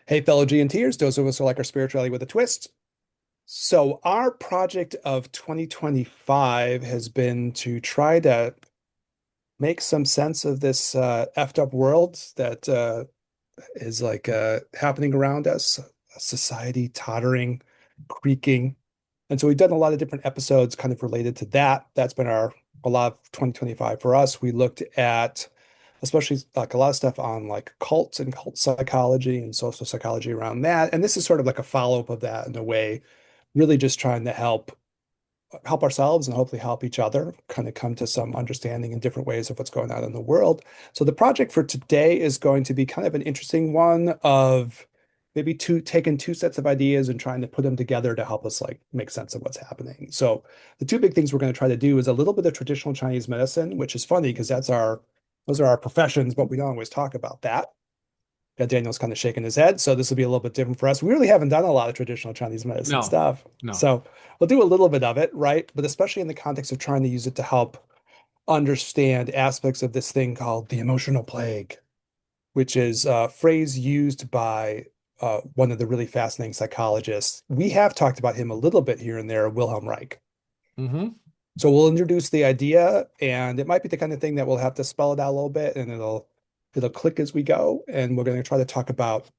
Hey, fellow G&Ters, those of us who like our spirituality with a twist. So, our project of 2025 has been to try to make some sense of this effed up world that is happening around us, a society tottering, creaking. And so, we've done a lot of different episodes kind of related to that. That's been a lot of 2025 for us. We looked at especially like a lot of stuff on like cults and cult psychology and social psychology around that. And this is sort of like a follow-up of that in a way, really just trying to help ourselves and hopefully help each other kind of come to some understanding in different ways of what's going on in the world. So the project for today is going to be kind of an interesting one of maybe taking two sets of ideas and trying to put them together to help us like make sense of what's happening. So the two big things we're going to try to do is a little bit of traditional Chinese medicine, which is funny because those are our professions, but we don't always talk about that. Yeah, Daniel's kind of shaking his head. So this will be a little bit different for us. We really haven't done a lot of traditional Chinese medicine No, stuff. no. So we'll do a little bit of it, right? But especially in the context of trying to use it to help understand aspects of this thing called the emotional plague, which is a phrase used by one of the really fascinating psychologists. We have talked about him a little bit here and there, Wilhelm Reich. Hmm. So we'll introduce the idea, and it might be the kind of thing that we'll have to spell it out a little bit, and it'll click as we go. And we're going to try to talk about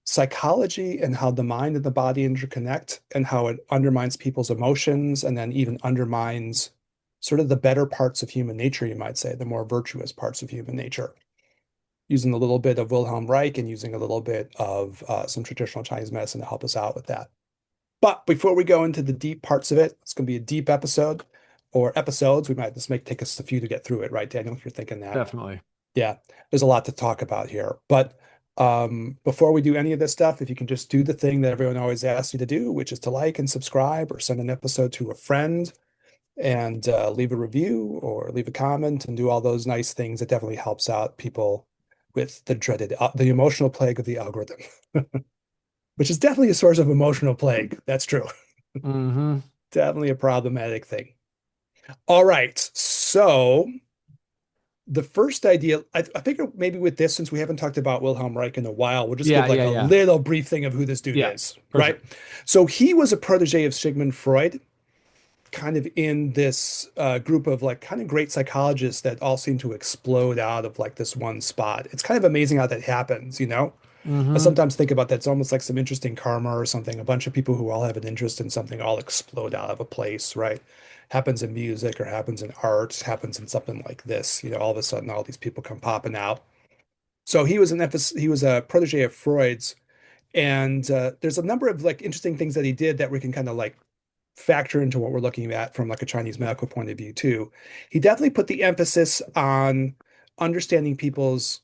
psychology and how the mind and the body interconnect and how it undermines people's emotions and then even undermines sort of the better parts of human nature, you might say, the more virtuous parts of human nature, using a little bit of Wilhelm Reich and using a little bit of some traditional Chinese medicine to help us out with that. But before we go into the deep parts of it, it's going to be a deep episode or episodes. We might just make take us a few to get through it, right, Daniel? If you're thinking that. Definitely. Yeah, there's a lot to talk about here. But before we do any of this stuff, if you can just do the thing that everyone always asks you to do, which is to like and subscribe or send an episode to a friend and leave a review or leave a comment and do all those nice things, it definitely helps out people with the emotional plague of the algorithm, which is definitely a source of emotional plague. That's true. Hmm. Definitely a problematic thing. All right. So the first idea, I figure maybe with this, since we haven't talked about Wilhelm Reich in a while, we'll just Yeah, give yeah, like a yeah. little brief thing of who this dude Yeah, is, for right? sure. So he was a protege of Sigmund Freud, kind of in this group of like kind of great psychologists that all seem to explode out of like this one spot. It's kind of amazing how that happens, you know? I Hmm. sometimes think about that. It's almost like some interesting karma or something. A bunch of people who all have an interest in something all explode out of a place, right? Happens in music or happens in art, happens in something like this. You know, all of a sudden, all these people come popping out. So he was a protege of Freud's, and there's a number of like interesting things that he did that we can kind of like factor into what we're looking at from like a Chinese medical point of view too. He definitely put the emphasis on understanding people's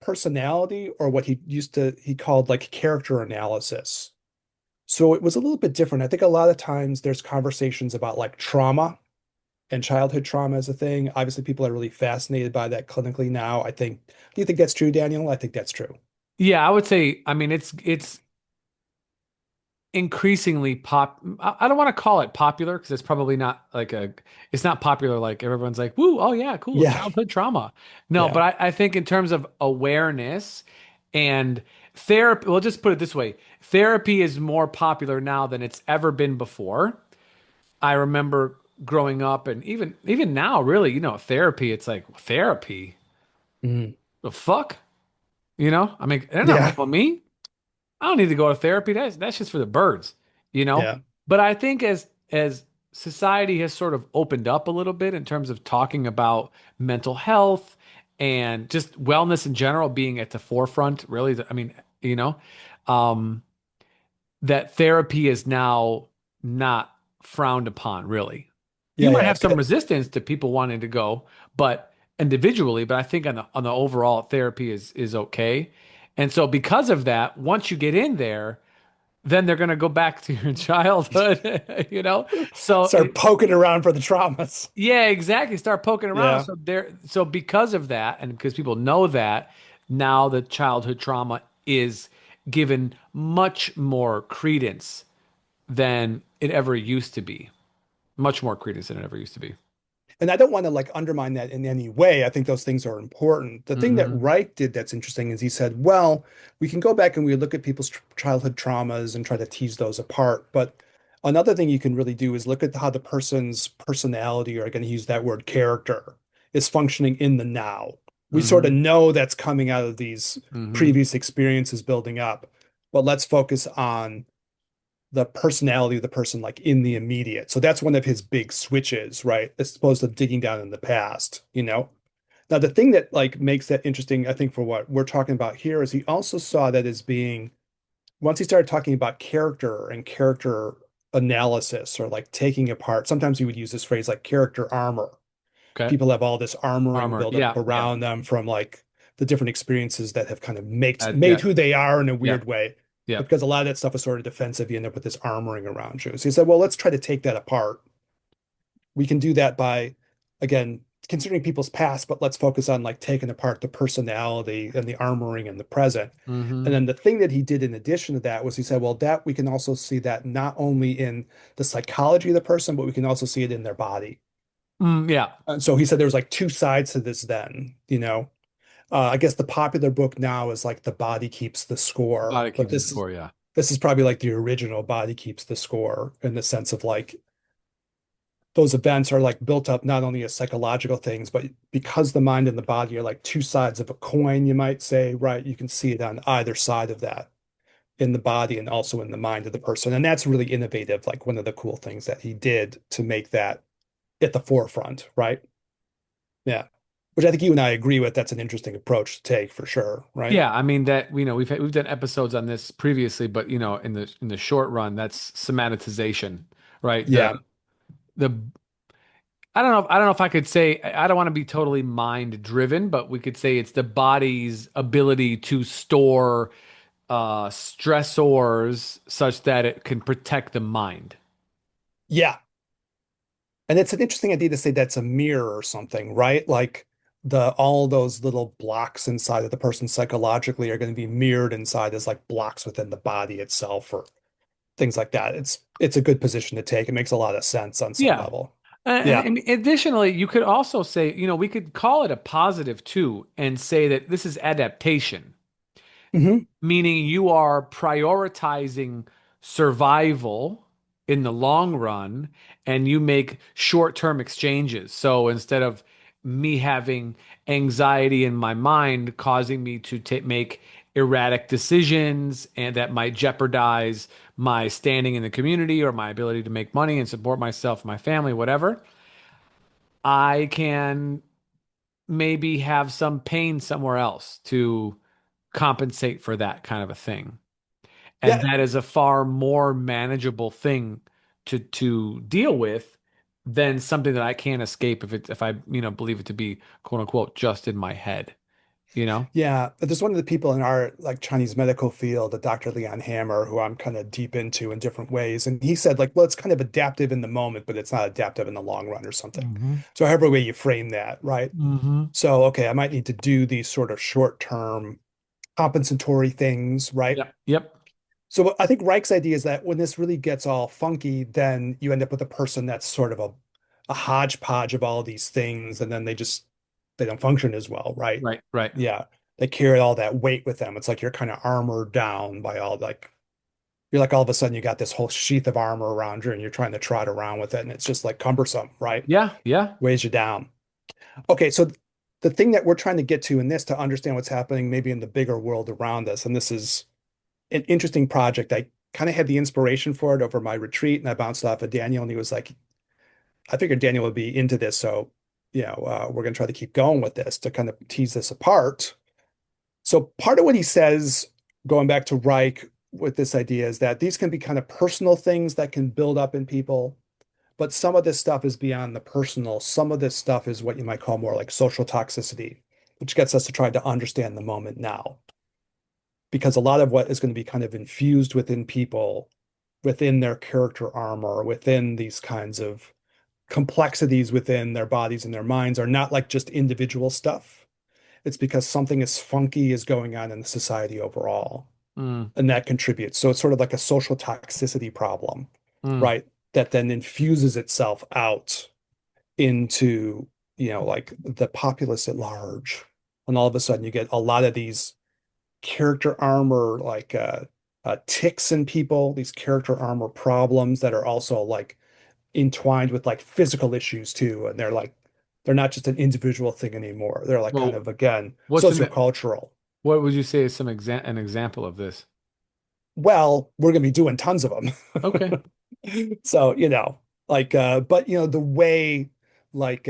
personality or what he called like character analysis. So it was a little bit different. I think a lot of times there's conversations about like trauma and childhood trauma as a thing. Obviously, people are really fascinated by that clinically now. Do you think that's true, Daniel? I think that's true. Yeah, I would say, I mean, it's increasingly I don't want to call it popular because it's probably not like it's not popular like everyone's like, woo, oh yeah, cool, Yeah, childhood trauma. No, yeah, but I think in terms of awareness and therapy, we'll just put it this way, therapy is more popular now than it's ever been before. I remember growing up and even now, really, therapy, it's like therapy. mm, The fuck? I mean, they're not yeah, helping me. I don't need to go to therapy. That's just for the birds, you know? yeah, But I think as society has sort of opened up a little bit in terms of talking about mental health and just wellness in general being at the forefront, really, I mean, you know, um, that therapy is now not frowned upon, really. You yeah, might yeah. have some resistance to people wanting to go, but individually, but I think on the overall therapy is okay. And so because of that, once you get in there, then they're going to go back to your childhood, you know? So Start poking around for the traumas. yeah, exactly. Start poking around. Yeah, So because of that, and because people know that, now the childhood trauma is given much more credence than it ever used to be. Much more credence than it ever used to be. And I don't want to like undermine that in any way. I think those things are important. The thing that Hmm. Reich did that's interesting is he said, well, we can go back and we look at people's childhood traumas and try to tease those apart. But another thing you can really do is look at how the person's personality, or I'm going to use that word character, is functioning in the now. We sort of Hmm. know that's coming out of these Hmm. previous experiences building up, but let's focus on the personality of the person like in the immediate. So that's one of his big switches, right? As opposed to digging down in the past, you know? Now the thing that like makes that interesting, I think, for what we're talking about here is he also saw that as being once he started talking about character and character analysis or like taking apart, sometimes he would use this phrase like character armor. Okay. People have all this armoring Armor. built up Yeah. Yeah. around them from like the different experiences that have kind of made Yeah. who they are in a Yeah. weird way. Yeah. But because a lot of that stuff is sort of defensive, you end up with this armoring around you. So he said, well, let's try to take that apart. We can do that by, again, considering people's past, but let's focus on like taking apart the personality and the armoring in the present. And Hmm. then the thing that he did in addition to that was he said, well, that we can also see that not only in the psychology of the person, but we can also see it in their body. Yeah. And so he said there's like two sides to this then, you know. I guess the popular book now is like The Body Keeps the Score, Body but keeps the score. Yeah. this is probably like the original Body Keeps the Score in the sense of like those events are like built up not only as psychological things, but because the mind and the body are like two sides of a coin, you might say, right? You can see it on either side of that in the body and also in the mind of the person. And that's really innovative, like one of the cool things that he did to make that at the forefront, right? Yeah. Which I think you and I agree with. That's an interesting approach to take for sure, right? Yeah, I mean that we've done episodes on this previously, but in the short run, that's somatization, right? Yeah. The I don't know if I could say I don't want to be totally mind driven, but we could say it's the body's ability to store stressors such that it can protect the mind. Yeah. And it's an interesting idea to say that's a mirror or something, right? Like the all those little blocks inside of the person psychologically are going to be mirrored inside as like blocks within the body itself or things like that. It's a good position to take. It makes a lot of sense on some Yeah. level. And, Yeah. and additionally, you could also say, we could call it a positive too, and say that this is adaptation, Hmm. meaning you are prioritizing survival in the long run and you make short-term exchanges. So instead of me having anxiety in my mind causing me to make erratic decisions and that might jeopardize my standing in the community or my ability to make money and support myself, my family, whatever, I can maybe have some pain somewhere else to compensate for that kind of a thing. And Yeah. that is a far more manageable thing to deal with than something that I can't escape if I, believe it to be quote unquote just in my head, you know? Yeah. But there's one of the people in our like Chinese medical field, the Dr. Leon Hammer, who I'm kind of deep into in different ways. And he said, like, well, it's kind of adaptive in the moment, but it's not adaptive in the long run or something. Hmm. So however way you frame that, right? Hmm. So, okay, I might need to do these sort of short-term compensatory things, right? Yep. Yep. So I think Reich's idea is that when this really gets all funky, then you end up with a person that's sort of a hodgepodge of all these things, and then they don't function as well, right? Right. Right. Yeah. They carry all that weight with them. It's like you're kind of armored down by all like you're like all of a sudden you got this whole sheath of armor around you and you're trying to trot around with it, and it's just like cumbersome, right? Yeah. Yeah. Weighs you down. Okay, so the thing that we're trying to get to in this to understand what's happening maybe in the bigger world around us, and this is an interesting project. I kind of had the inspiration for it over my retreat, and I bounced off of Daniel, and he was like, I figured Daniel would be into this, so we're going to try to keep going with this to kind of tease this apart. So part of what he says, going back to Reich with this idea, is that these can be kind of personal things that can build up in people. But some of this stuff is beyond the personal. Some of this stuff is what you might call more like social toxicity, which gets us to try to understand the moment now. Because a lot of what is going to be kind of infused within people, within their character armor, within these kinds of complexities within their bodies and their minds are not like just individual stuff. It's because something as funky is going on in the society overall, Mm, and that contributes. So it's sort of like a social toxicity problem, mm. right? That then infuses itself out into, like the populace at large. And all of a sudden you get a lot of these character armor, like ticks in people, these character armor problems that are also like entwined with like physical issues too. And they're not just an individual thing anymore. They're like kind Well, of, again, what's sociocultural. what would you say is an example of this? Well, we're going to be doing tons of them. Okay. So, like, but the way, like,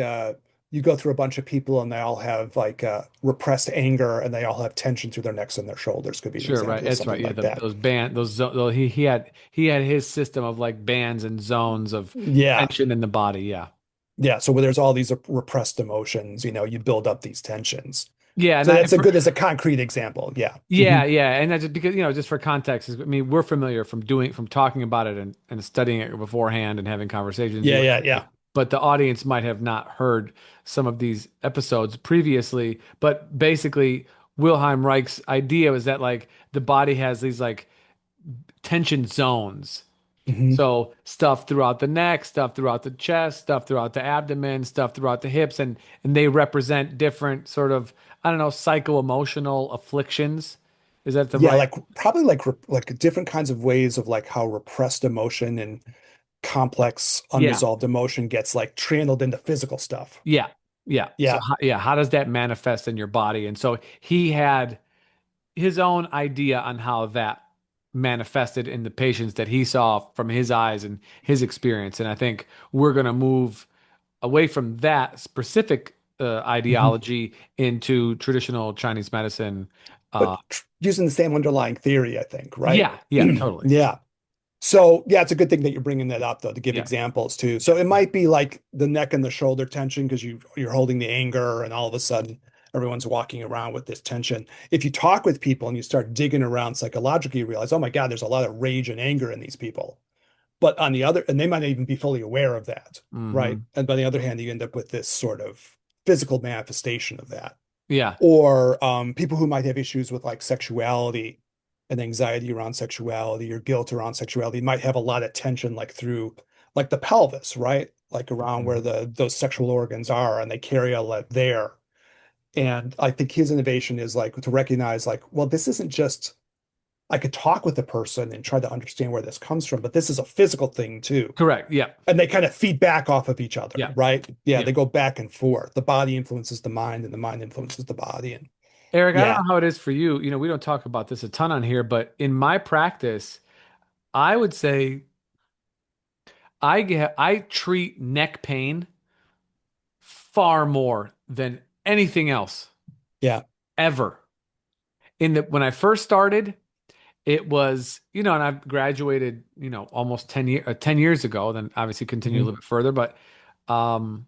you go through a bunch of people and they all have like repressed anger and they all have tension through their necks and their shoulders could be an Sure, right. example of That's right. something Yeah, like that. those band those he had his system of like bands and zones of Yeah. tension in the body. Yeah. Yeah. So where there's all these repressed emotions, you build up these tensions. Yeah, and So that's a good as a concrete example. Yeah. yeah, yeah, and that's just because just for context, I mean, we're familiar from talking about it and studying it beforehand and having conversations, you Yeah. and Yeah. I. Yeah. But the audience might have not heard some of these episodes previously. But basically, Wilhelm Reich's idea was that like the body has these like tension zones. Hmm. So stuff throughout the neck, stuff throughout the chest, stuff throughout the abdomen, stuff throughout the hips, and they represent different sort of, I don't know, psycho-emotional afflictions. Is that the Yeah. right? Like probably like different kinds of ways of like how repressed emotion and complex Yeah, unresolved emotion gets like channeled into physical stuff. yeah, yeah. So Yeah. yeah, how does that manifest in your body? And so he had his own idea on how that manifested in the patients that he saw from his eyes and his experience. And I think we're going to move away from that specific Hmm. ideology into traditional Chinese medicine. But Uh, using the same underlying theory, I think, right? yeah, yeah, totally. Yeah. So yeah, it's a good thing that you're bringing that up though, to give Yeah, examples too. So it might be like the neck and the shoulder tension because you're holding the anger and all of a sudden everyone's walking around with this tension. If you talk with people and you start digging around psychologically, you realize, oh my God, there's a lot of rage and anger in these people. But on the other, and they might not even be fully aware of that, right? hmm, And by the other hand, you end up with this sort of physical manifestation of that. yeah, Or people who might have issues with like sexuality and anxiety around sexuality or guilt around sexuality might have a lot of tension like through like the pelvis, right? Like around where mhm. those sexual organs are and they carry a lot there. And I think his innovation is like to recognize like, well, this isn't just I could talk with a person and try to understand where this comes from, but this is a physical thing too. Correct. Yeah, And they kind of feed back off of each other, yeah, right? Yeah, yeah. they go back and forth. The body influences the mind and the mind influences the body. And Eric, I don't yeah, know how it is for you. We don't talk about this a ton on here, but in my practice, I would say I treat neck pain far more than anything else yeah. ever. In the when I first started, it was, and I've graduated, almost 10 years ago, then obviously continue a Mhm. little bit further, but um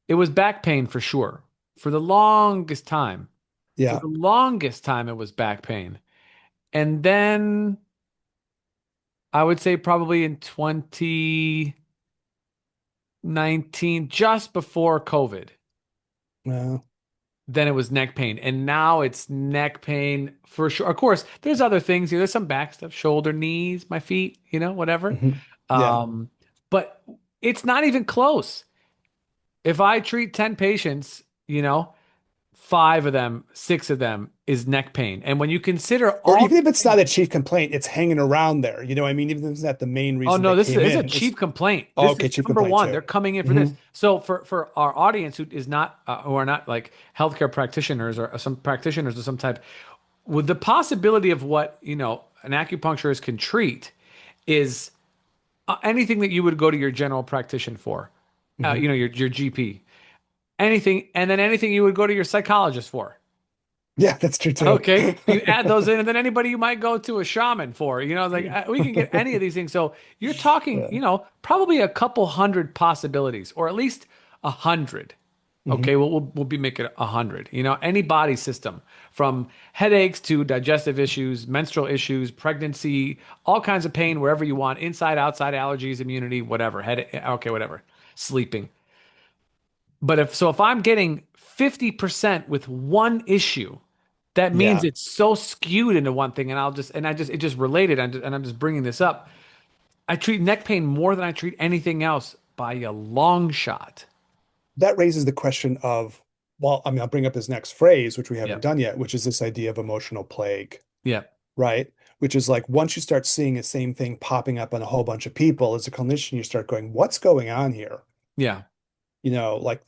it was back pain for sure. For the longest time. For Yeah. the longest time it was back pain. And then I would say probably in 2019, just before COVID, Well, then it was neck pain. And now it's neck pain for sure. Of course, there's other things. There's some back stuff, shoulder, knees, my feet, whatever. mhm. Yeah. Um, but it's not even close. If I treat 10 patients, five of them, six of them is neck pain. And when you consider Or all even the if it's things, not a chief complaint, it's hanging around there. You know what I mean? Even if it's not the main oh reason no, they this is came it's a in, it's chief complaint. oh, This okay, is chief number complaint one. too. They're coming in for this. Hmm. So for our audience who are not like healthcare practitioners or some practitioners of some type, with the possibility of what an acupuncturist can treat is anything that you would go to your general practitioner for, Hmm. your GP, anything, and then anything you would go to your psychologist for. Yeah, that's true too. Okay, you add those in, and then anybody you might go to a shaman for, like we can get any of these things. So you're talking, Yeah. probably a couple hundred possibilities, or at least 100. Hmm. Okay, well, we'll be making 100. Any body system, from headaches to digestive issues, menstrual issues, pregnancy, all kinds of pain wherever you want, inside, outside, allergies, immunity, whatever, head, okay, whatever, sleeping. But if I'm getting 50% with one issue, that means Yeah. it's so skewed into one thing, and it just related, and I'm just bringing this up. I treat neck pain more than I treat anything else by a long shot. that raises the question of, well, I mean, I'll bring up this next phrase, which we Yeah. haven't done yet, which is this idea of emotional plague, Yeah. right? Which is like once you start seeing the same thing popping up on a whole bunch of people, as a clinician, you start going, what's going on here? Yeah. Like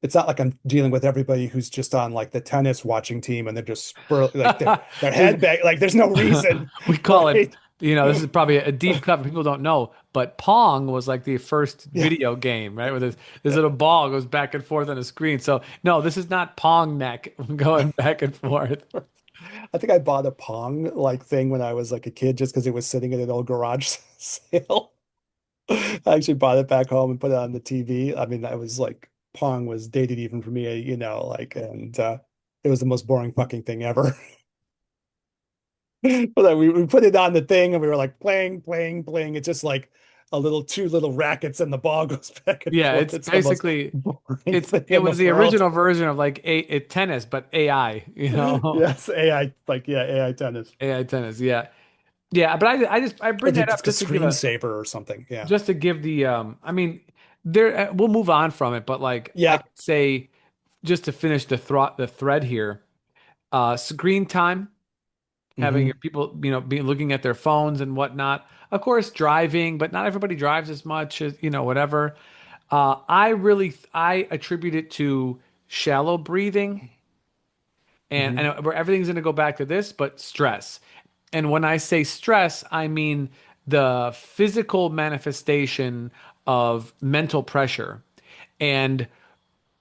it's not like I'm dealing with everybody who's just on like the tennis watching team and they're just like their head back, like there's no reason, We call it, right? this is probably a deep cut. People don't know, but Pong was like the first Yeah, video game, right? Where this yeah. little ball goes back and forth on a screen. So no, this is not Pong neck going back and forth. I think I bought a Pong like thing when I was like a kid just because it was sitting in an old garage sale. I actually bought it back home and put it on the TV. I mean, that was like Pong was dated even for me, like, and it was the most boring fucking thing ever. But then we put it on the thing and we were like playing, playing, playing. It's just like a little two little rackets and the ball goes back and Yeah, forth. it's It's the most basically boring thing it in the was the world. original version of like a tennis, but AI, Yes, AI, like yeah, AI tennis. AI tennis. Yeah. Yeah, but I Or bring that it's up a screensaver or something. Yeah. just to give the I mean there we'll move on from it, but like I Yeah. could say just to finish the thread here, screen time, having Hmm. your people, be looking at their phones and whatnot. Of course, driving, but not everybody drives as much as, whatever. I attribute it to shallow breathing Hmm. and where everything's going to go back to this, but stress. And when I say stress, I mean the physical manifestation of mental pressure. And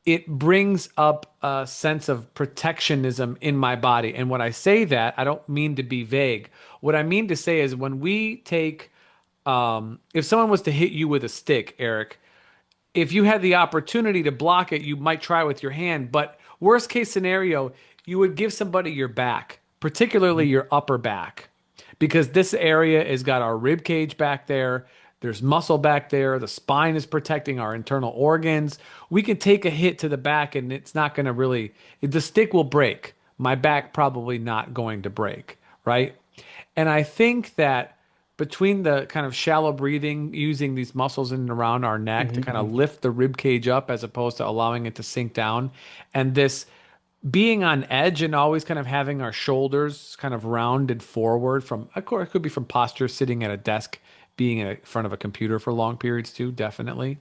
it brings up a sense of protectionism in my body. And when I say that, I don't mean to be vague. What I mean to say is when we take, if someone was to hit you with a stick, Eric, if you had the opportunity to block it, you might try with your hand. But worst case scenario, you would give somebody your back, particularly your upper back, because this area has got our rib cage back there. There's muscle back there. The spine is protecting our internal organs. We can take a hit to the back and it's not going to really, the stick will break. My back probably not going to break, right? And I think that between the kind of shallow breathing, using these muscles in and around our neck to kind of Hmm. lift the rib cage up as opposed to allowing it to sink down, and this being on edge and always kind of having our shoulders kind of rounded forward from, of course, it could be from posture, sitting at a desk, being in front of a computer for long periods too, definitely.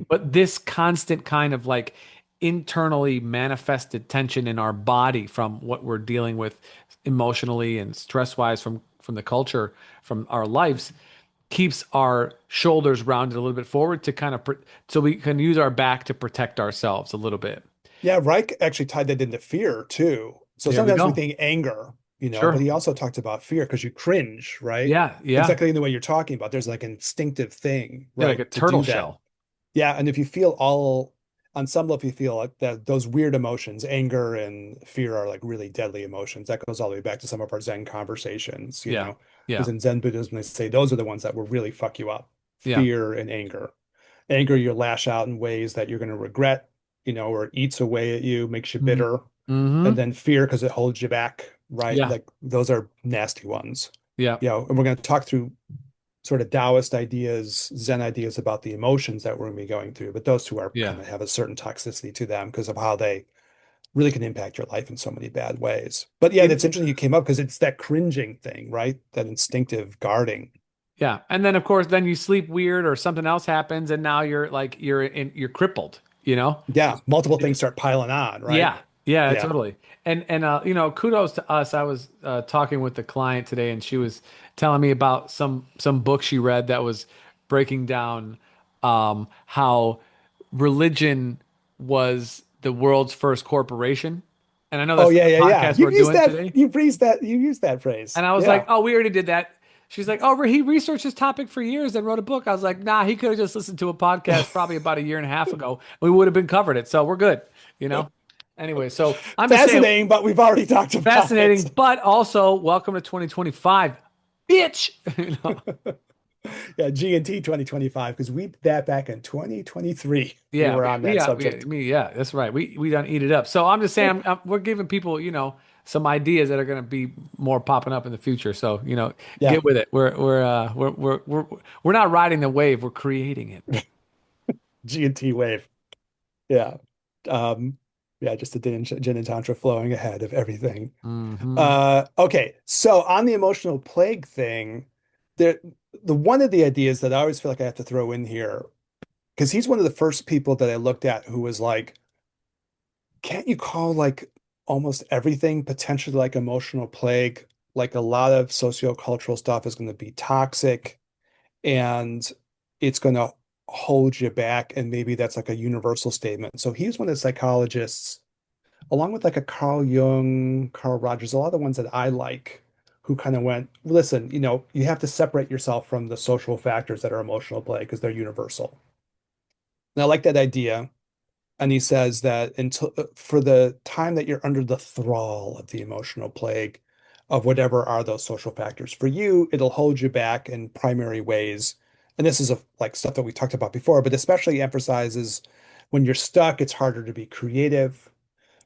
But this constant kind of like internally manifested tension in our body from what we're dealing with emotionally and stress wise from the culture, from our lives, keeps our shoulders rounded a little bit forward to kind of so we can use our back to protect ourselves a little bit. Yeah, Reich actually tied that into fear too. So There we sometimes we go. think anger, but Sure. he also talked about fear because you cringe, right? Yeah, yeah. Exactly in the way you're talking about. There's like an instinctive thing, Yeah, like a right, to turtle do that. shell. Yeah, and if you feel all on some level, if you feel like that those weird emotions, anger and fear are like really deadly emotions. That goes all the way back to some of our Zen conversations, Yeah. because Yeah. in Zen Buddhism, they say those are the ones that will really fuck you up. Yeah. Fear and anger. Anger, you lash out in ways that you're going to regret, or it eats away at you, makes you Mm-hmm. bitter. And Mm-hmm. then fear because it holds you back, right? Yeah. Like those are nasty ones. Yeah. And we're going to talk through sort of Taoist ideas, Zen ideas about the emotions that we're going to be going through, but those two are Yeah. kind of have a certain toxicity to them because of how they really can impact your life in so many bad ways. But yeah, In that's interesting you came up because it's that cringing thing, right? That instinctive guarding. Yeah. And then of course then you sleep weird or something else happens and now you're crippled, you know? Yeah, multiple things start piling on, right? Yeah. Yeah, Yeah. totally. And kudos to us. I was talking with the client today and she was telling me about some book she read that was breaking down how religion was the world's first corporation. And I know Oh that's yeah, the yeah, yeah. podcast we're doing today. You've used that phrase. And I was like, Yeah. "Oh, we already did that." She's like, "Oh, he researched this topic for years and wrote a book." I was like, "Nah, he could have just listened to a podcast probably about a year and a half ago. We would have been covered it, so we're good, you know." Anyway, so I'm just saying, Fascinating, but we've already talked about fascinating, it. but also welcome to 2025, bitch. Yeah, G&T 2025, because we did that back in 2023. We Yeah, were on that subject. yeah, that's right. We done eat it up. So I'm just saying, we're giving people, some ideas that are going to be more popping up in the future. So Yeah, get with it. We're not riding the wave. We're creating it. G&T wave. Yeah. Um, yeah, just the gin and tantra flowing ahead of everything. Hmm. Okay, so on the emotional plague thing, there the one of the ideas that I always feel like I have to throw in here, because he's one of the first people that I looked at who was like, can't you call like almost everything potentially like emotional plague? Like a lot of sociocultural stuff is going to be toxic and it's going to hold you back. And maybe that's like a universal statement. So he's one of the psychologists, along with like a Carl Jung, Carl Rogers, a lot of the ones that I like, who kind of went, listen, you have to separate yourself from the social factors that are emotional play because they're universal. And I like that idea. And he says that until for the time that you're under the thrall of the emotional plague of whatever are those social factors for you, it'll hold you back in primary ways. And this is like stuff that we talked about before, but especially emphasizes when you're stuck, it's harder to be creative.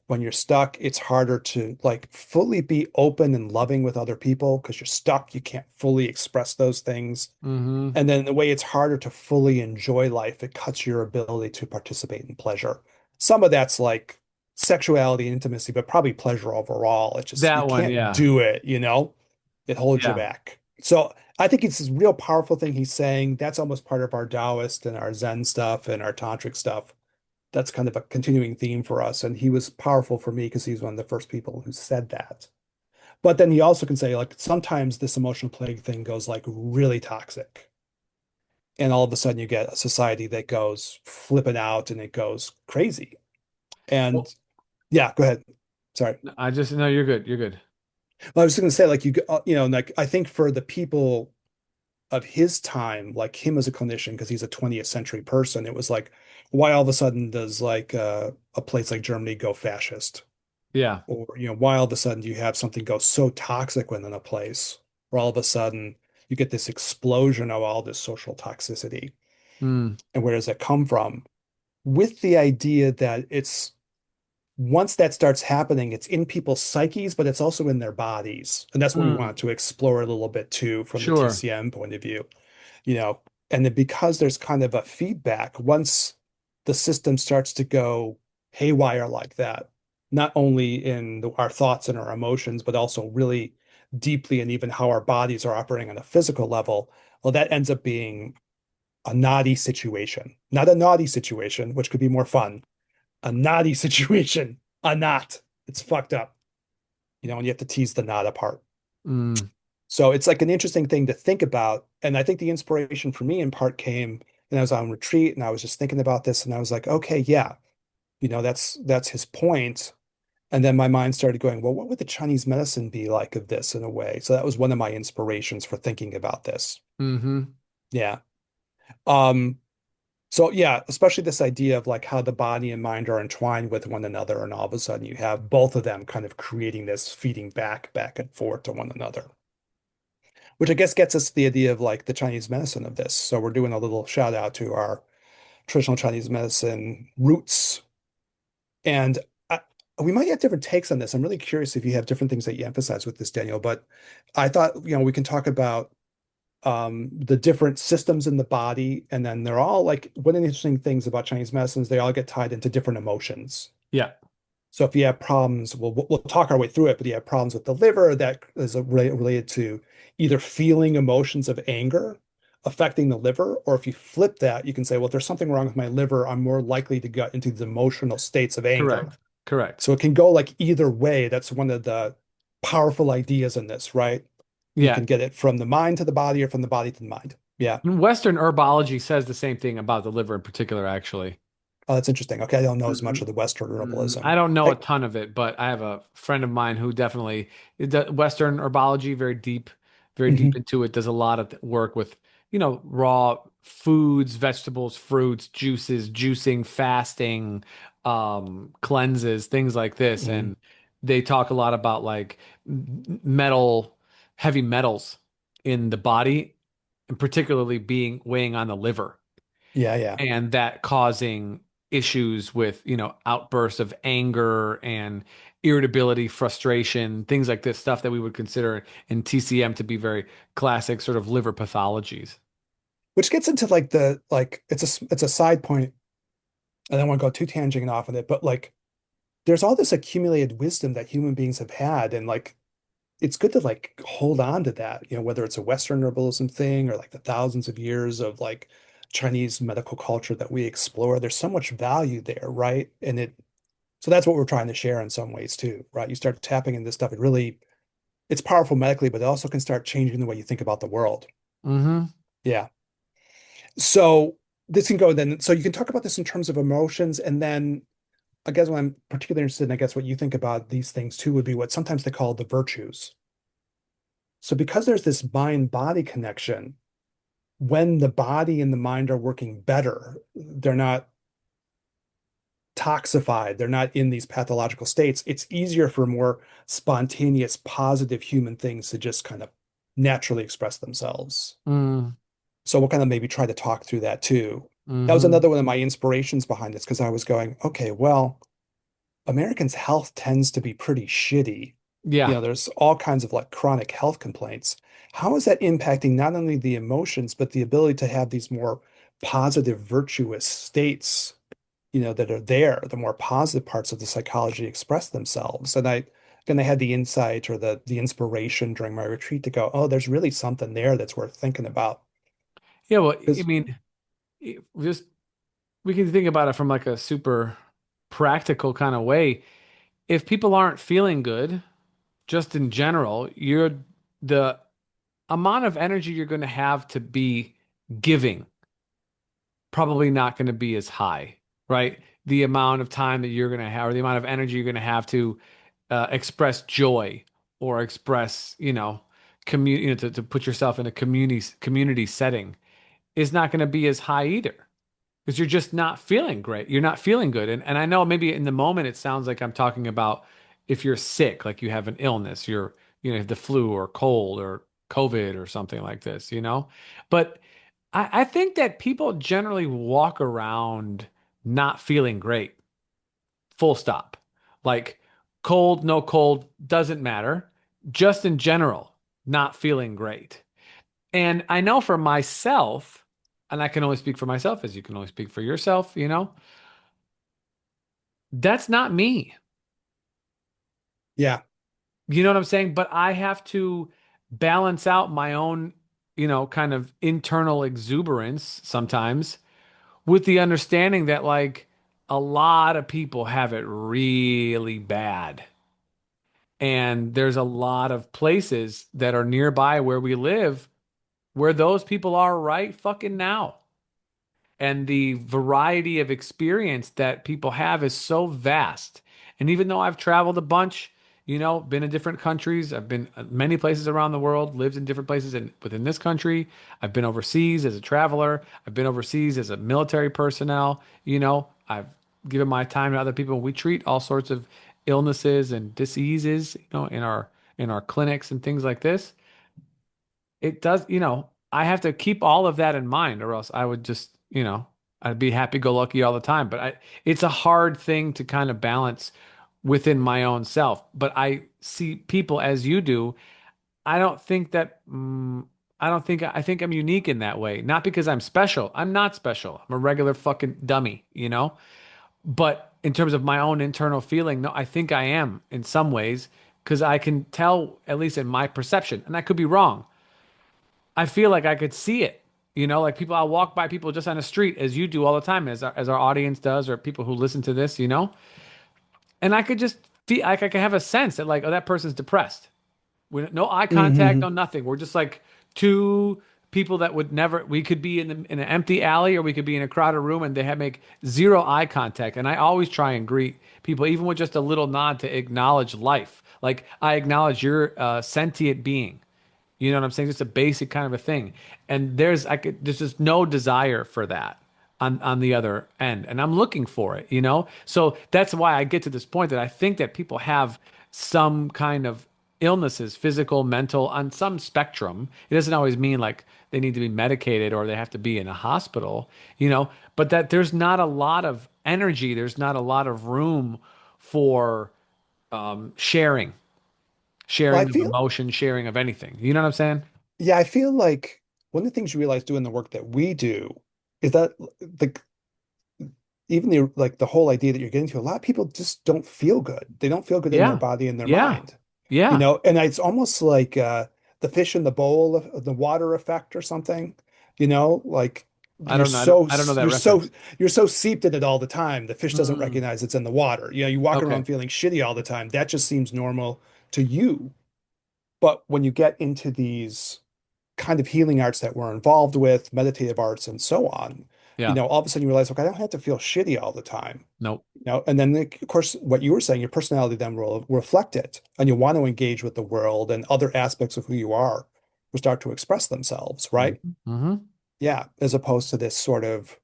When you're stuck, it's harder to like fully be open and loving with other people because you're stuck. You can't fully express those things. Hmm. And then the way it's harder to fully enjoy life, it cuts your ability to participate in pleasure. Some of that's like sexuality and intimacy, but probably pleasure overall. It's just, you That one, can't yeah. do it, It holds you Yeah. back. So I think it's this real powerful thing he's saying. That's almost part of our Taoist and our Zen stuff and our tantric stuff. That's kind of a continuing theme for us. And he was powerful for me because he's one of the first people who said that. But then he also can say, like, sometimes this emotional plague thing goes like really toxic and all of a sudden you get a society that goes flipping out and it goes crazy. Well, And yeah, go ahead. Sorry. I just, no, you're good. You're good. Well, I was going to say, like, like I think for the people of his time, like him as a clinician, because he's a 20th century person, it was like, why all of a sudden does like a place like Germany go fascist? Yeah. Or, why all of a sudden do you have something go so toxic within a place where all of a sudden you get this explosion of all this social toxicity? Mm. And where does that come from? With the idea that it's once that starts happening, it's in people's psyches, but it's also in their bodies. And that's what we Mm. want to explore a little bit too from the Sure. TCM point of view, you know. And then because there's kind of a feedback, once the system starts to go haywire like that, not only in our thoughts and our emotions, but also really deeply in even how our bodies are operating on a physical level, well, that ends up being a naughty situation, not a naughty situation, which could be more fun, a naughty situation, a knot. It's fucked up, and you have to tease the knot apart. Mm. So it's like an interesting thing to think about. And I think the inspiration for me in part came when I was on retreat and I was just thinking about this and I was like, okay, yeah, that's his point. And then my mind started going, well, what would the Chinese medicine be like of this in a way? So that was one of my inspirations for thinking about this. Hmm. Yeah. Um, So yeah, especially this idea of like how the body and mind are entwined with one another, and all of a sudden you have both of them kind of creating this feeding back and forth to one another, which I guess gets us to the idea of like the Chinese medicine of this. So we're doing a little shout out to our traditional Chinese medicine roots, and we might have different takes on this. I'm really curious if you have different things that you emphasize with this, Daniel. But I thought, we can talk about the different systems in the body, and then they're all like one of the interesting things about Chinese medicine is they all get tied into different emotions. Yeah. So if you have problems, we'll talk our way through it, but you have problems with the liver that is related to either feeling emotions of anger affecting the liver, or if you flip that, you can say, well, if there's something wrong with my liver, I'm more likely to get into the emotional states of anger. Correct. Correct. So it can go like either way. That's one of the powerful ideas in this, right? You Yeah. can get it from the mind to the body or from the body to the mind. Yeah. Western herbology says the same thing about the liver in particular, actually. Oh, that's interesting. Okay, I don't know as much Hmm. of the Western I herbalism. don't know a Hey, ton of it, but I have a friend of mine who definitely Western herbology, very deep mhm, into it, does a lot of work with, raw foods, vegetables, fruits, juices, juicing, fasting, cleanses, things like this. mhm. And they talk a lot about like metal, heavy metals in the body, and particularly being weighing on the liver Yeah, yeah. and that causing issues with, outbursts of anger and irritability, frustration, things like this stuff that we would consider in TCM to be very classic sort of liver pathologies. Which gets into like the like it's a side point I don't want to go too tangent off on it, but like there's all this accumulated wisdom that human beings have had, and like it's good to like hold on to that, whether it's a Western herbalism thing or like the thousands of years of like Chinese medical culture that we explore. There's so much value there, right? So that's what we're trying to share in some ways too, right? You start tapping into this stuff, it's powerful medically, but it also can start changing the way you think about the world. Hmm. Yeah. So this can go then. So you can talk about this in terms of emotions, and then I guess what I'm particularly interested in, I guess what you think about these things too would be what sometimes they call the virtues. So because there's this mind-body connection, when the body and the mind are working better, they're not toxified, they're not in these pathological states, it's easier for more spontaneous, positive human things to just kind of naturally express themselves. Mm, So we'll kind of maybe try to talk through that too. That was hmm. another one of my inspirations behind this because I was going, okay, well, Americans' health tends to be pretty shitty. Yeah. There's all kinds of like chronic health complaints. How is that impacting not only the emotions, but the ability to have these more positive, virtuous states, that are there, the more positive parts of the psychology express themselves. And I had the insight or the inspiration during my retreat to go, oh, there's really something there that's worth thinking about. Yeah. Well, I Because mean, just we can think about it from like a super practical kind of way. If people aren't feeling good, just in general, the amount of energy you're going to have to be giving probably not going to be as high, right? The amount of time that you're going to have, or the amount of energy you're going to have to express joy or express, to put yourself in a community setting is not going to be as high either because you're just not feeling great. You're not feeling good. And I know maybe in the moment it sounds like I'm talking about if you're sick, like you have an illness, you have the flu or cold or COVID or something like this, But I think that people generally walk around not feeling great, full stop. Like cold, no cold, doesn't matter. Just in general, not feeling great. And I know for myself, and I can only speak for myself as you can only speak for yourself, that's not me. yeah, You know what I'm saying? But I have to balance out my own, kind of internal exuberance sometimes with the understanding that like a lot of people have it really bad. And there's a lot of places that are nearby where we live where those people are right fucking now. And the variety of experience that people have is so vast. And even though I've traveled a bunch, been in different countries, I've been many places around the world, lived in different places within this country. I've been overseas as a traveler. I've been overseas as a military personnel. I've given my time to other people. We treat all sorts of illnesses and diseases, in our clinics and things like this. It does, I have to keep all of that in mind, or else I would just, I'd be happy-go-lucky all the time. But it's a hard thing to kind of balance within my own self. But I see people as you do. I don't think that, I think I'm unique in that way. Not because I'm special. I'm not special. I'm a regular fucking dummy. But in terms of my own internal feeling, no, I think I am in some ways because I can tell, at least in my perception, and I could be wrong. I feel like I could see it. Like people, I'll walk by people just on the street as you do all the time, as our audience does, or people who listen to this. And I could just feel like I could have a sense that like, oh, that person's depressed. No eye contact, no hmm nothing. We're just like two people that would never. We could be in an empty alley, or we could be in a crowded room, and they have make zero eye contact. And I always try and greet people, even with just a little nod to acknowledge life. Like I acknowledge you're a sentient being. You know what I'm saying? Just a basic kind of a thing. And there's just no desire for that on the other end. And I'm looking for it. So that's why I get to this point that I think that people have some kind of illnesses, physical, mental, on some spectrum. It doesn't always mean like they need to be medicated or they have to be in a hospital, but that there's not a lot of energy, there's not a lot of room for sharing, Well, I sharing of feel, emotion, sharing of anything. You know what I'm saying? yeah, I feel like one of the things you realize doing the work that we do is that the even the like the whole idea that you're getting to, a lot of people just don't feel good. They don't feel good in their Yeah. body and their Yeah. mind, Yeah. and it's almost like the fish in the bowl of the water effect or something, like I don't know. I don't know that you're so reference. you're so seeped in it all the time. The fish doesn't Mm, recognize it's in the water. You walk okay. around feeling shitty all the time. That just seems normal to you. But when you get into these kind of healing arts that we're involved with, meditative arts and so on, Yeah. all of a sudden you realize, okay, I don't have to feel shitty all the time. Nope. And then of course, what you were saying, your personality then will reflect it, and you want to engage with the world, and other aspects of who you are will start to express themselves, right? Mm-hmm. Mm-hmm. Yeah, as opposed to this sort of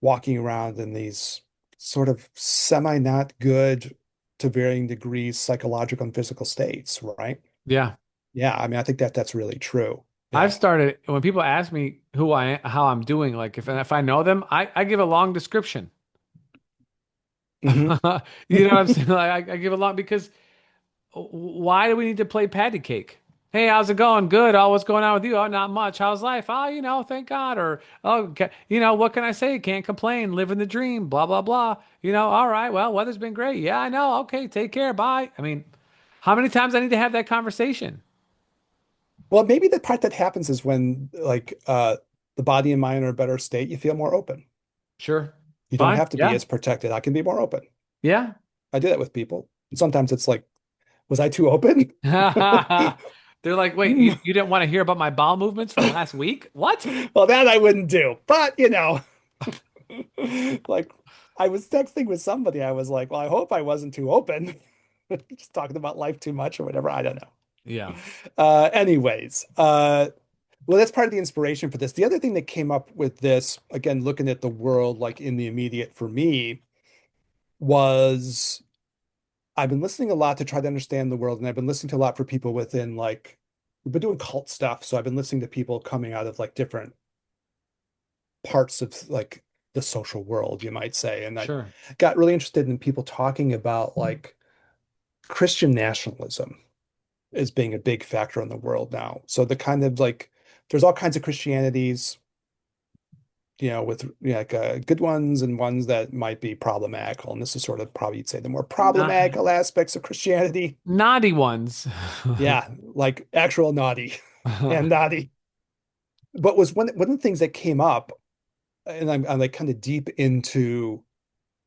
walking around in these sort of semi not good to varying degrees psychological and physical states, right? Yeah. Yeah, I mean, I think that that's really true. I've Yeah. started when people ask me how I'm doing, like if I know them, I give a long description. Hmm. You know what I'm saying? Like, I give a long because why do we need to play patty cake? Hey, how's it going? Good. Oh, what's going on with you? Oh, not much. How's life? Oh, thank God. Or, oh, what can I say? Can't complain. Living the dream. Blah, blah, blah. All right. Well, weather's been great. Yeah, I know. Okay. Take care. Bye. I mean, how many times I need to have that conversation? Well, maybe the part that happens is when the body and mind are in a better state, you feel more open. Sure. You don't Fine. have to be Yeah. as protected. I can be more open. Yeah. I do that with people. And sometimes it's like, was I too open? They're like, wait, Hmm. you didn't want to hear about my bowel movements from last week? What? Well, that I wouldn't do. But, like I was texting with somebody. I was like, well, I hope I wasn't too open. Just talking about life too much or whatever. I don't know. Yeah. Anyways, well, that's part of the inspiration for this. The other thing that came up with this, again, looking at the world like in the immediate for me, was I've been listening a lot to try to understand the world, and I've been listening to a lot for people within like we've been doing cult stuff. So I've been listening to people coming out of like different parts of like the social world, you might say. And I Sure. got really interested in people talking about like Christian nationalism as being a big factor in the world now. So the kind of like there's all kinds of Christianities, with like good ones and ones that might be problematical. And this is sort of probably you'd say the more Not problematical aspects of Christianity. naughty ones. Yeah, like actual naughty and naughty. But was one of the things that came up, and I'm like kind of deep into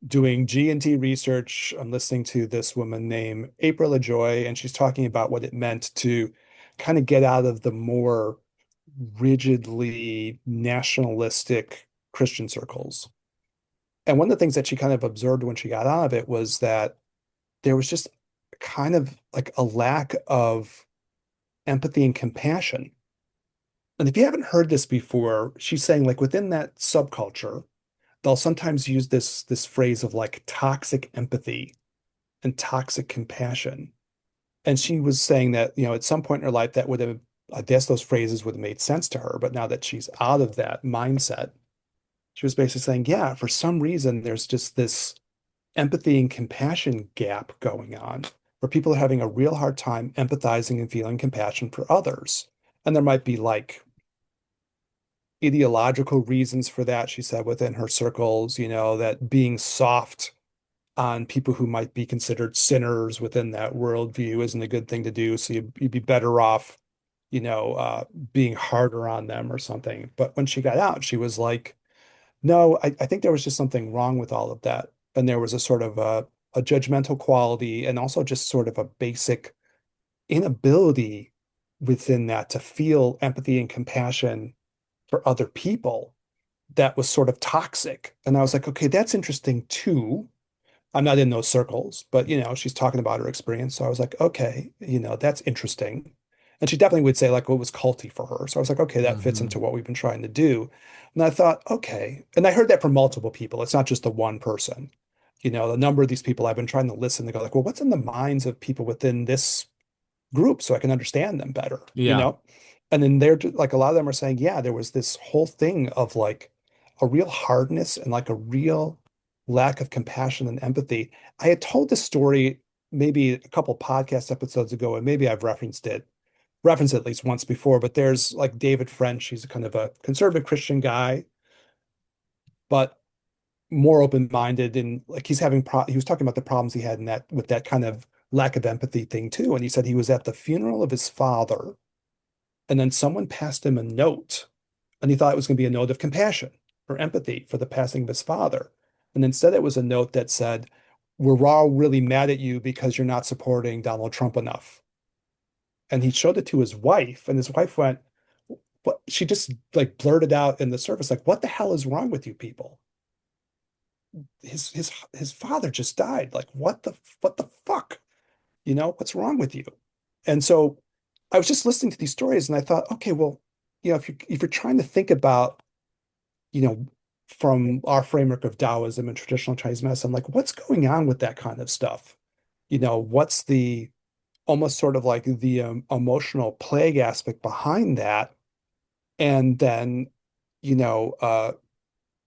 doing G&T research. I'm listening to this woman named April LaJoy, and she's talking about what it meant to kind of get out of the more rigidly nationalistic Christian circles. And one of the things that she kind of observed when she got out of it was that there was just kind of like a lack of empathy and compassion. And if you haven't heard this before, she's saying like within that subculture, they'll sometimes use this phrase of like toxic empathy and toxic compassion. And she was saying that, at some point in her life that would have, I guess those phrases would have made sense to her, but now that she's out of that mindset, she was basically saying, yeah, for some reason there's just this empathy and compassion gap going on where people are having a real hard time empathizing and feeling compassion for others. And there might be like ideological reasons for that, she said, within her circles, that being soft on people who might be considered sinners within that worldview isn't a good thing to do. So you'd be better off, you know, uh, being harder on them or something. But when she got out, she was like, no, I think there was just something wrong with all of that. And there was a sort of a judgmental quality and also just sort of a basic inability within that to feel empathy and compassion for other people that was sort of toxic. And I was like, okay, that's interesting too. I'm not in those circles, but she's talking about her experience. So I was like, okay, that's interesting. And she definitely would say like what was culty for her. So I was like, okay, that fits into Hmm. what we've been trying to do. And I thought, okay. And I heard that from multiple people. It's not just the one person. A number of these people I've been trying to listen to go like, well, what's in the minds of people within this group so I can understand them better, Yeah. And then they're like a lot of them are saying, yeah, there was this whole thing of like a real hardness and like a real lack of compassion and empathy. I had told this story maybe a couple podcast episodes ago, and maybe I've referenced it at least once before, but there's like David French, he's a kind of a conservative Christian guy, but more open-minded, and like he was talking about the problems he had in that with that kind of lack of empathy thing too. And he said he was at the funeral of his father, and then someone passed him a note, and he thought it was going to be a note of compassion or empathy for the passing of his father. And instead it was a note that said, "We're all really mad at you because you're not supporting Donald Trump enough." And he showed it to his wife, and his wife went, "What?" She just like blurted out in the service, like, "What the hell is wrong with you people? His father just died. Like, what the fuck? You know, what's wrong with you?" And so I was just listening to these stories and I thought, okay, well, if you're trying to think about, you know, from our framework of Taoism and traditional Chinese medicine, like what's going on with that kind of stuff? What's the almost sort of like the emotional plague aspect behind that? And then, you know,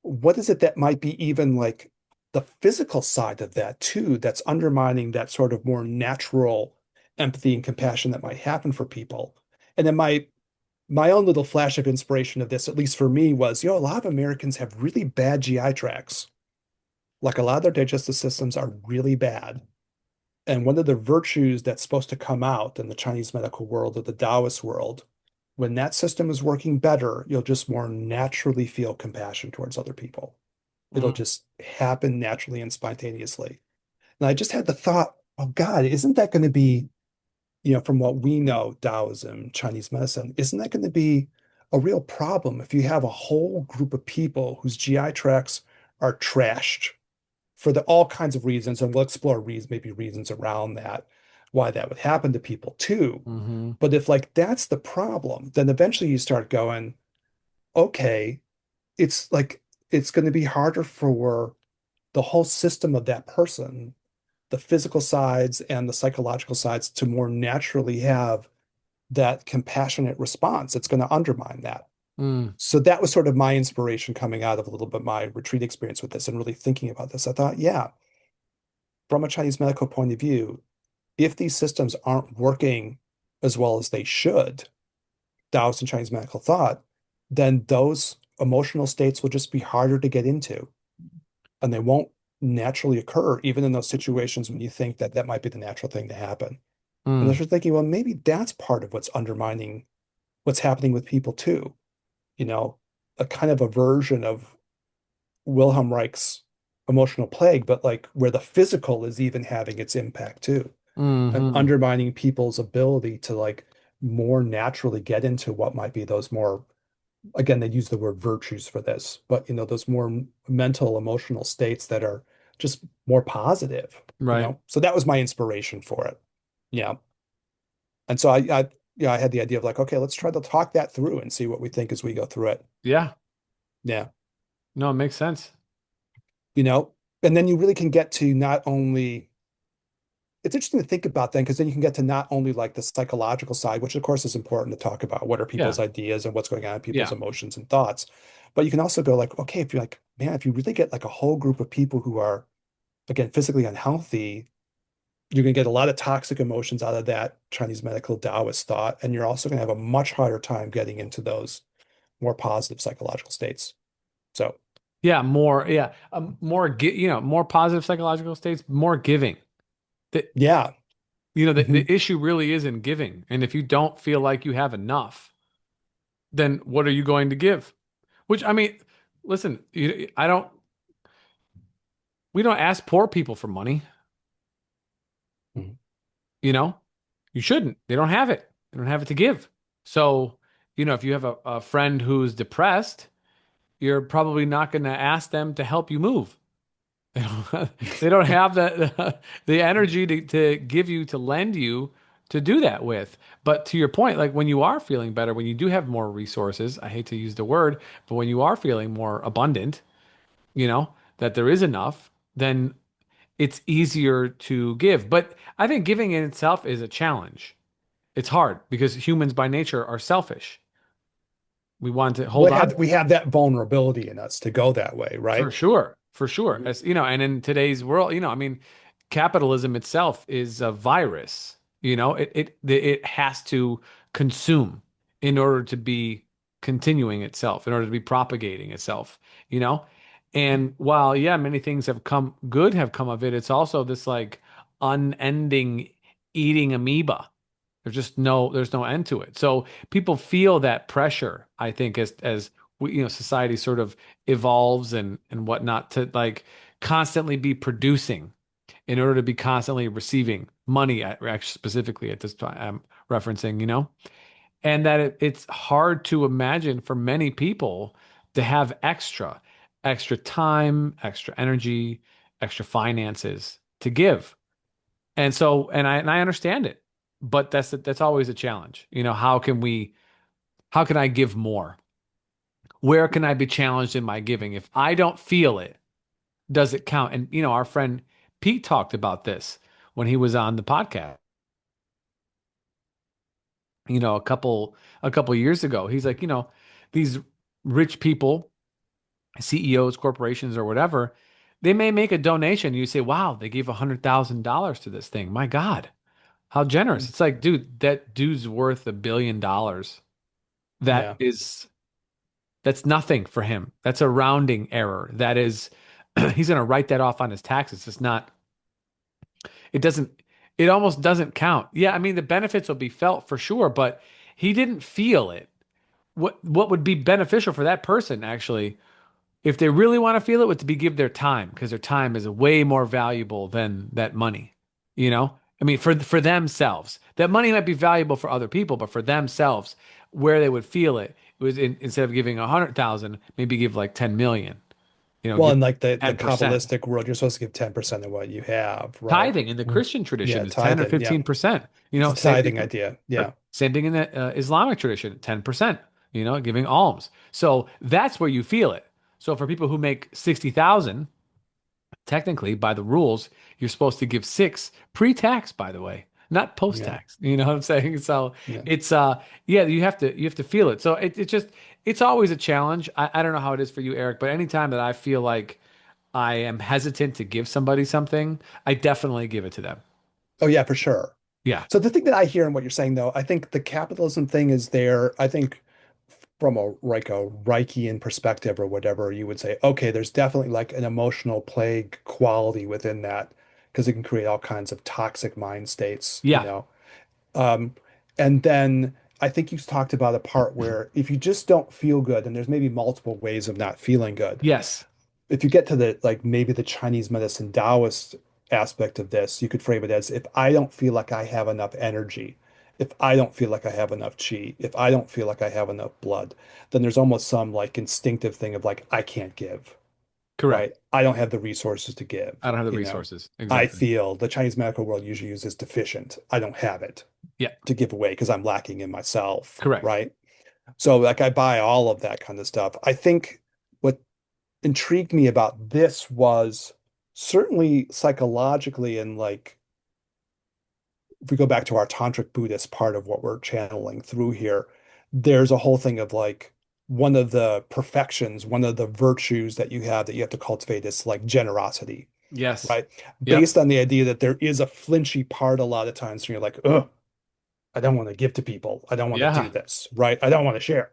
what is it that might be even like the physical side of that too, that's undermining that sort of more natural empathy and compassion that might happen for people? And then my own little flash of inspiration of this, at least for me, was, a lot of Americans have really bad GI tracts. Like a lot of their digestive systems are really bad. And one of the virtues that's supposed to come out in the Chinese medical world or the Taoist world, when that system is working better, you'll just more naturally feel compassion towards other people. It'll Mm, just happen naturally and spontaneously. And I just had the thought, oh God, isn't that going to be, from what we know, Taoism, Chinese medicine, isn't that going to be a real problem if you have a whole group of people whose GI tracts are trashed for all kinds of reasons? And we'll explore maybe reasons around that, why that would happen to people too. hmm But if like that's the problem, then eventually you start going, okay, it's like it's going to be harder for the whole system of that person, the physical sides and the psychological sides, to more naturally have that compassionate response. It's going to undermine that. mm, So that was sort of my inspiration coming out of a little bit my retreat experience with this and really thinking about this. I thought, yeah, from a Chinese medical point of view, if these systems aren't working as well as they should, Taoist and Chinese medical thought, then those emotional states will just be harder to get into, and they won't naturally occur, even in those situations when you think that that might be the natural thing to happen. And then mm, you're thinking, well, maybe that's part of what's undermining what's happening with people too. You know, a kind of a version of Wilhelm Reich's emotional plague, but like where the physical is even having its impact too, and hmm undermining people's ability to like more naturally get into what might be those more, again, they use the word virtues for this, but those more mental, emotional states that are just more positive, Right. So that was my inspiration for it. Yeah. And so I had the idea of like, okay, let's try to talk that through and see what we think as we go through it. Yeah. Yeah. No, it makes sense. You know, and then you really can get to not only, it's interesting to think about then, because then you can get to not only like the psychological side, which of course is important to talk about. What are Yeah. people's ideas and what's going on in people's Yeah. emotions and thoughts? But you can also go like, okay, if you're like, man, if you really get like a whole group of people who are, again, physically unhealthy, you're going to get a lot of toxic emotions out of that Chinese medical Taoist thought. And you're also going to have a much harder time getting into those more positive psychological states. So, Yeah. More. Yeah. More positive psychological states, more giving. The, yeah. the Mhm. issue really is in giving. And if you don't feel like you have enough, then what are you going to give? Which, I mean, listen, we don't ask poor people for money, Mhm. you know? You shouldn't. They don't have it. They don't have it to give. So, if you have a friend who's depressed, you're probably not going to ask them to help you move. They don't have the energy to give you, to lend you, to do that with. But to your point, like when you are feeling better, when you do have more resources, I hate to use the word, but when you are feeling more abundant, that there is enough, then it's easier to give. But I think giving in itself is a challenge. It's hard because humans by nature are selfish. We want to hold on. We have that vulnerability in us to go that way, For right? sure, for sure. Mhm. As and in today's world, I mean, capitalism itself is a virus. It has to consume in order to be continuing itself, in order to be propagating itself, you know? And while, yeah, many things have come good have come of it, it's also this like unending eating amoeba. There's no end to it. So people feel that pressure, I think, as we, society sort of evolves and whatnot to like constantly be producing in order to be constantly receiving money actually specifically at this time I'm referencing, and that it's hard to imagine for many people to have extra time, extra energy, extra finances to give. And so, and I understand it, but that's always a challenge. How can I give more? Where can I be challenged in my giving? If I don't feel it, does it count? And our friend Pete talked about this when he was on the podcast, a couple years ago. He's like, these rich people, CEOs, corporations, or whatever, they may make a donation. You say, wow, they gave $100,000 to this thing. My God, how generous. It's like, dude, that dude's worth $1 billion. That Yeah. is, that's nothing for him. That's a rounding error. That is, he's going to write that off on his taxes. It's not, it doesn't, it almost doesn't count. Yeah, I mean, the benefits will be felt for sure, but he didn't feel it. What would be beneficial for that person actually, if they really want to feel it, would to be give their time because their time is way more valuable than that money. I mean, for themselves, that money might be valuable for other people, but for themselves, where they would feel it was instead of giving 100,000, maybe give like 10 million. Well, Give in like the 10%. Kabbalistic world, you're supposed to give 10% of what you have, right? Tithing in the Mm. Christian tradition Yeah, is 10 or tithing. Yeah. 15%. It's the Same thing. tithing idea. Yeah. Same thing in the Islamic tradition, 10%, giving alms. So that's where you feel it. So for people who make 60,000, technically by the rules, you're supposed to give six pre-tax, by the way, not Yeah. post-tax. You know what I'm saying? So Yeah. it's yeah, you have to feel it. So it's always a challenge. I don't know how it is for you, Eric, but anytime that I feel like I am hesitant to give somebody something, I definitely give it to them. Oh, yeah, for sure. Yeah. So the thing that I hear in what you're saying, though, I think the capitalism thing is there. I think from a Reichian perspective or whatever, you would say, okay, there's definitely like an emotional plague quality within that because it can create all kinds of toxic mind states. Yeah. Um, and then I think you talked about a part where if you just don't feel good, and there's maybe multiple ways of not feeling good. Yes. If you get to the like maybe the Chinese medicine Taoist aspect of this, you could frame it as if I don't feel like I have enough energy, if I don't feel like I have enough chi, if I don't feel like I have enough blood, then there's almost some like instinctive thing of like I can't give, Correct. right? I don't have the resources to I don't have the give. resources. I Exactly. feel the Chinese medical world usually uses deficient. I don't have it Yeah. to give away because I'm lacking in myself, Correct. right? So like I buy all of that kind of stuff. I think what intrigued me about this was certainly psychologically and like if we go back to our tantric Buddhist part of what we're channeling through here, there's a whole thing of like one of the perfections, one of the virtues that you have to cultivate is like generosity, Yes. right? Yep. Based on the idea that there is a flinchy part a lot of times when you're like, oh, I don't want to give to people. I don't want to do Yeah. this, right? I don't want to share,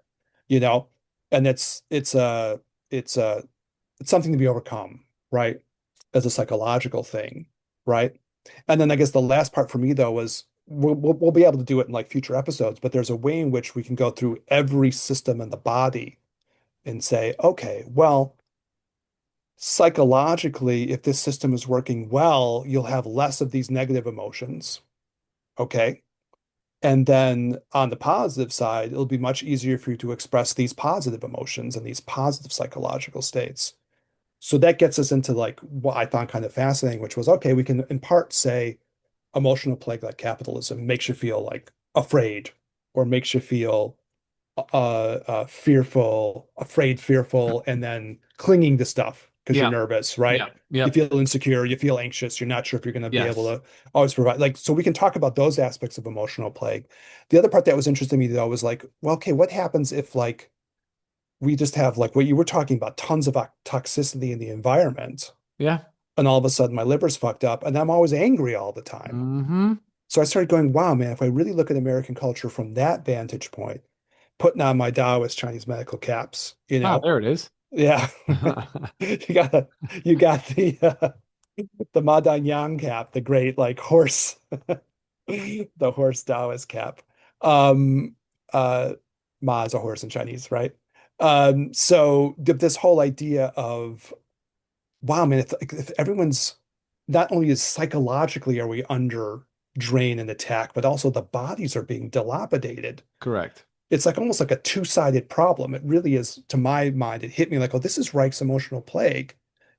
you know? And it's a it's something to be overcome, right? As a psychological thing, right? And then I guess the last part for me though was we'll be able to do it in like future episodes, but there's a way in which we can go through every system in the body and say, okay, well, psychologically, if this system is working well, you'll have less of these negative emotions. Okay. And then on the positive side, it'll be much easier for you to express these positive emotions and these positive psychological states. So that gets us into like what I found kind of fascinating, which was okay, we can in part say emotional plague like capitalism makes you feel like afraid or makes you feel fearful, afraid, fearful, and then clinging to stuff because you're Yeah. nervous, right? Yeah. You Yep. feel insecure, you feel anxious, you're not sure if you're going to be able Yes. to always provide. Like, so we can talk about those aspects of emotional plague. The other part that was interesting to me though was like, well, okay, what happens if like we just have like what you were talking about, tons of toxicity in the environment, Yeah. and all of a sudden my liver's fucked up and I'm always angry all the time. Mm-hmm. So I started going, wow, man, if I really look at American culture from that vantage point, putting on my Taoist Chinese medical caps, Oh, there it is. Yeah. You got you got the Ma Yang cap, the great like horse, the horse Taoist cap. Um, uh, Ma is a horse in Chinese, right? So this whole idea of wow, man, if everyone's not only is psychologically are we under drain and attack, but also the bodies are being dilapidated. Correct. It's like almost like a two-sided problem. It really is, to my mind, it hit me like, oh, this is Reich's emotional plague.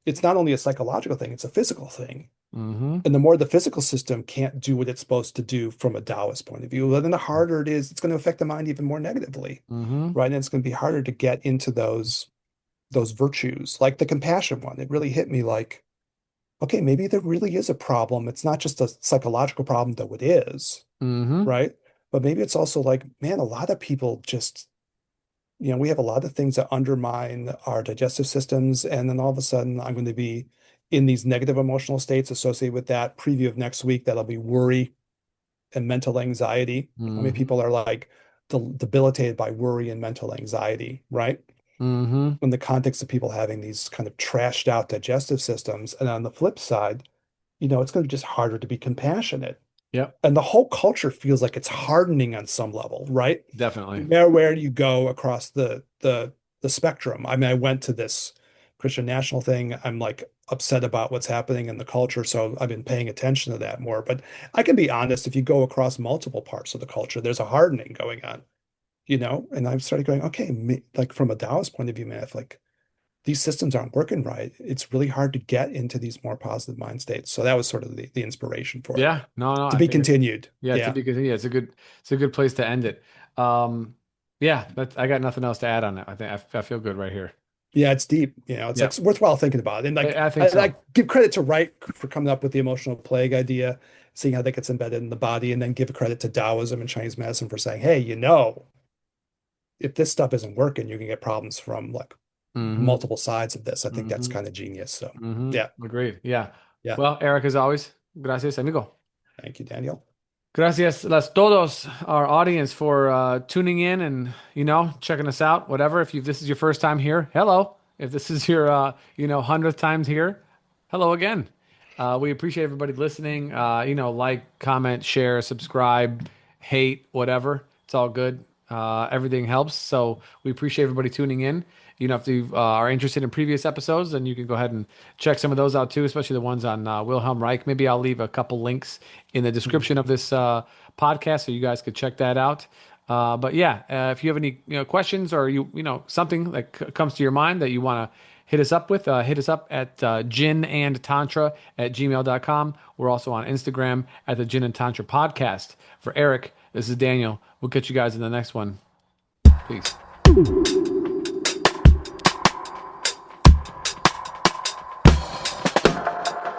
It's not only a psychological thing, it's a physical thing. Mm-hmm. And the more the physical system can't do what it's supposed to do from a Taoist point of view, then the harder it is, it's going to affect the mind even more negatively, Mm-hmm. right? And it's going to be harder to get into those virtues, like the compassion one. It really hit me like, okay, maybe there really is a problem. It's not just a psychological problem, though it is, Mm-hmm. right? But maybe it's also like, man, a lot of people just, we have a lot of things that undermine our digestive systems. And then all of a sudden, I'm going to be in these negative emotional states associated with that. Preview of next week, that'll be worry and mental anxiety. How many Mm-hmm. people are like debilitated by worry and mental anxiety, right? Mm-hmm. In the context of people having these kind of trashed out digestive systems. And on the flip side, it's going to be just harder to be compassionate. Yep. And the whole culture feels like it's hardening on some level, right? Definitely. No matter where you go across the spectrum. I mean, I went to this Christian National thing. I'm like upset about what's happening in the culture, so I've been paying attention to that more. But I can be honest, if you go across multiple parts of the culture, there's a hardening going on, And I've started going, okay, like from a Taoist point of view, man, if like these systems aren't working right, it's really hard to get into these more positive mind states. So that was sort of the inspiration for it. Yeah. No, no, To I be think it, continued. yeah, to Yeah. be good. Yeah, it's a good place to end it. Um, yeah, but I got nothing else to add on it. I think I feel good right here. Yeah, it's deep. It's Yeah, like worthwhile thinking about. And like I think I so. give credit to Wright for coming up with the emotional plague idea, seeing how that gets embedded in the body, and then give credit to Taoism and Chinese medicine for saying, hey, if this stuff isn't working, you can get problems from like Mm-hmm. multiple sides of this. I think that's Mm-hmm. kind of genius. So yeah, Mm-hmm. Agreed. Yeah. yeah. Well, Eric, as always, gracias, amigo. Thank you, Daniel. Gracias las todos, our audience, for tuning in and checking us out. Whatever. If this is your first time here, hello. If this is your 100th times here, hello again. We appreciate everybody listening. Like, comment, share, subscribe, hate, whatever. It's all good. Everything helps. So we appreciate everybody tuning in. If you are interested in previous episodes, then you can go ahead and check some of those out too, especially the ones on Wilhelm Reich. Maybe I'll leave a couple links in the Mhm. description of this podcast so you guys could check that out. But yeah, if you have any questions or something that comes to your mind that you want to hit us up with, hit us up at ginandtantra@gmail.com. We're also on Instagram at the Gin and Tantra Podcast. For Eric, this is Daniel. We'll catch you guys in the next one. Peace.